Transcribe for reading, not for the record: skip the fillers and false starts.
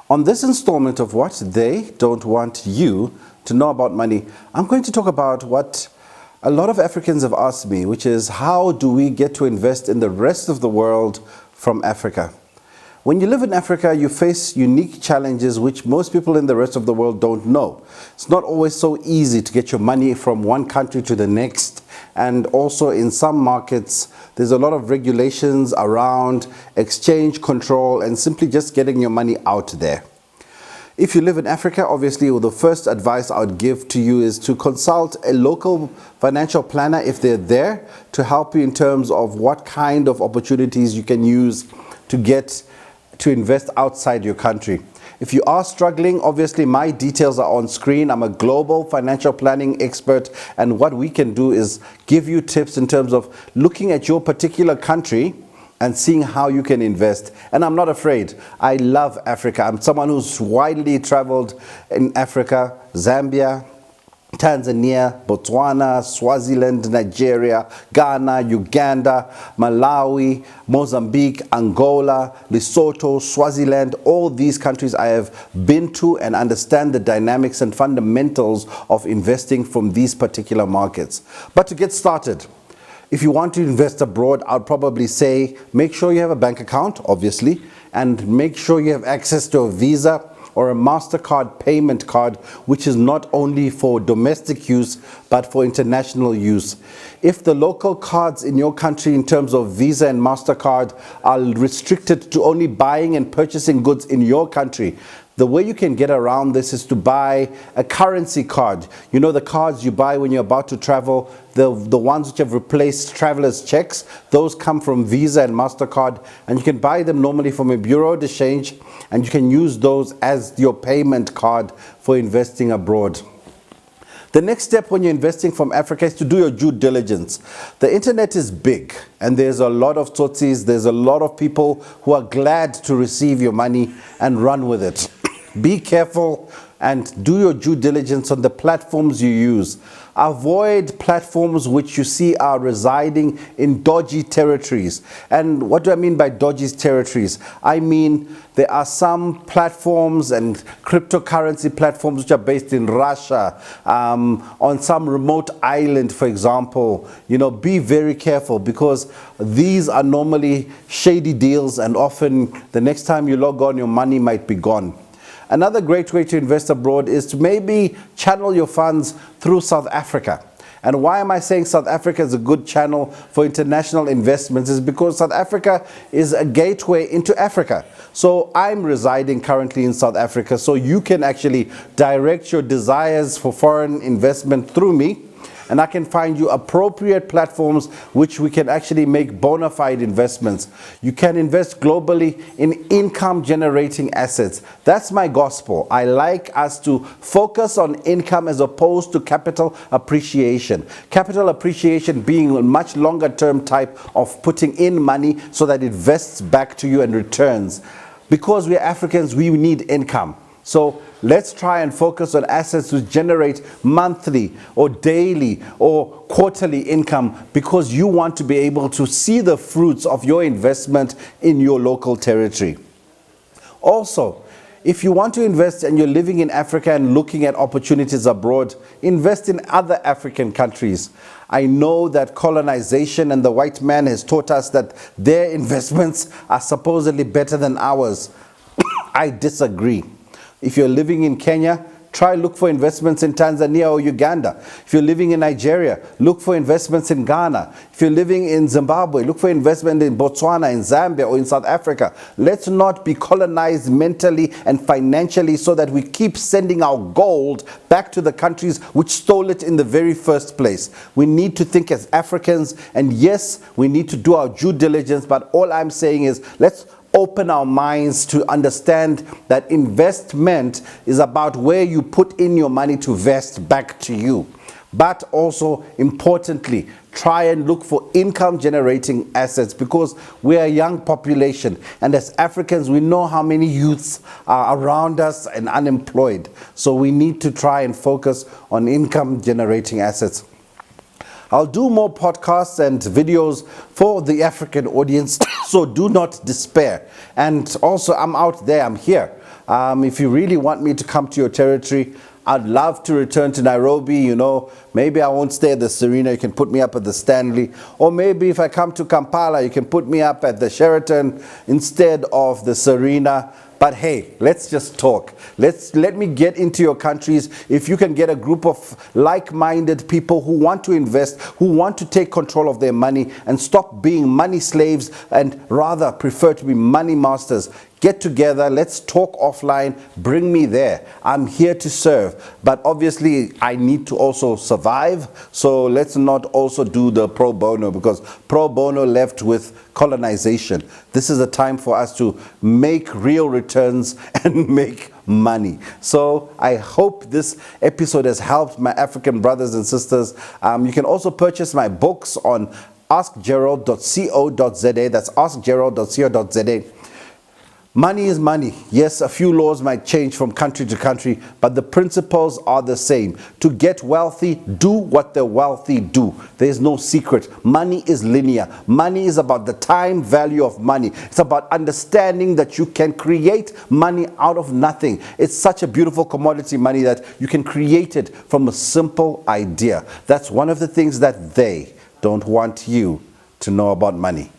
On this installment of What They Don't Want You to Know About Money, I'm going to talk about what a lot of Africans have asked me, which is how do we get to invest in the rest of the world from Africa? When you live in Africa, you face unique challenges which most people in the rest of the world don't know. It's not always so easy to get your money from one country to the next. And also in some markets, there's a lot of regulations around exchange control and simply just getting your money out there. If you live in Africa, obviously, the first advice I would give to you is to consult a local financial planner if they're there to help you in terms of what kind of opportunities you can use to get to invest outside your country. If you are struggling, obviously my details are on screen. I'm a global financial planning expert, and what we can do is give you tips in terms of looking at your particular country and seeing how you can invest. And I'm not afraid. I love Africa. I'm someone who's widely traveled in Africa, Zambia, Tanzania, Botswana, Swaziland, Nigeria, Ghana, Uganda, Malawi, Mozambique, Angola, Lesotho, Swaziland. All these countries I have been to and understand the dynamics and fundamentals of investing from these particular markets. But to get started, if you want to invest abroad, I'd probably say make sure you have a bank account, obviously, and make sure you have access to a Visa or a MasterCard payment card, which is not only for domestic use, but for international use. If the local cards in your country in terms of Visa and MasterCard are restricted to only buying and purchasing goods in your country, the way you can get around this is to buy a currency card. You know, the cards you buy when you're about to travel, the ones which have replaced traveler's checks, those come from Visa and MasterCard, and you can buy them normally from a bureau de change, and you can use those as your payment card for investing abroad. The next step when you're investing from Africa is to do your due diligence. The internet is big, and there's a lot of tsotsis, there's a lot of people who are glad to receive your money and run with it. Be careful and do your due diligence on the platforms you use. Avoid platforms which you see are residing in dodgy territories. And what do I mean by dodgy territories? I mean there are some platforms and cryptocurrency platforms which are based in Russia, on some remote island, for example. You know, be very careful because these are normally shady deals, and often the next time you log on, your money might be gone. Another great way to invest abroad is to maybe channel your funds through South Africa. And why am I saying South Africa is a good channel for international investments is because South Africa is a gateway into Africa. So I'm residing currently in South Africa, so you can actually direct your desires for foreign investment through me, and I can find you appropriate platforms which we can actually make bona fide investments. You can invest globally in income generating assets. That's my gospel. I like us to focus on income as opposed to capital appreciation. Capital appreciation being a much longer term type of putting in money so that it vests back to you and returns. Because we're Africans, we need income. So let's try and focus on assets which generate monthly or daily or quarterly income, because you want to be able to see the fruits of your investment in your local territory. Also, if you want to invest and you're living in Africa and looking at opportunities abroad, invest in other African countries. I know that colonization and the white man has taught us that their investments are supposedly better than ours. I disagree. If you're living in Kenya, look for investments in Tanzania or Uganda. If you're living in Nigeria, look for investments in Ghana. If you're living in Zimbabwe, look for investment in Botswana, in Zambia, or in South Africa. Let's not be colonized mentally and financially so that we keep sending our gold back to the countries which stole it in the very first place. We need to think as Africans, and yes, we need to do our due diligence, but all I'm saying is let's open our minds to understand that investment is about where you put in your money to vest back to you. But also, importantly, try and look for income generating assets, because we're a young population, and as Africans we know how many youths are around us and unemployed. So we need to try and focus on income generating assets. I'll do more podcasts and videos for the African audience, so do not despair. And also, I'm out there, I'm here. If you really want me to come to your territory, I'd love to return to Nairobi. You know, maybe I won't stay at the Serena. You can put me up at the Stanley. Or maybe if I come to Kampala, you can put me up at the Sheraton instead of the Serena. But hey, let's just talk. Let me get into your countries. If you can get a group of like-minded people who want to invest, who want to take control of their money and stop being money slaves and rather prefer to be money masters, get together, let's talk offline, bring me there. I'm here to serve. But obviously, I need to also survive. So let's not also do the pro bono, because pro bono left with colonization. This is a time for us to make real returns and make money. So I hope this episode has helped my African brothers and sisters. You can also purchase my books on askgerald.co.za. That's askgerald.co.za. Money is money. Yes, a few laws might change from country to country, but the principles are the same. To get wealthy, do what the wealthy do. There's no secret. Money is linear. Money is about the time value of money. It's about understanding that you can create money out of nothing. It's such a beautiful commodity, money, that you can create it from a simple idea. That's one of the things that they don't want you to know about money.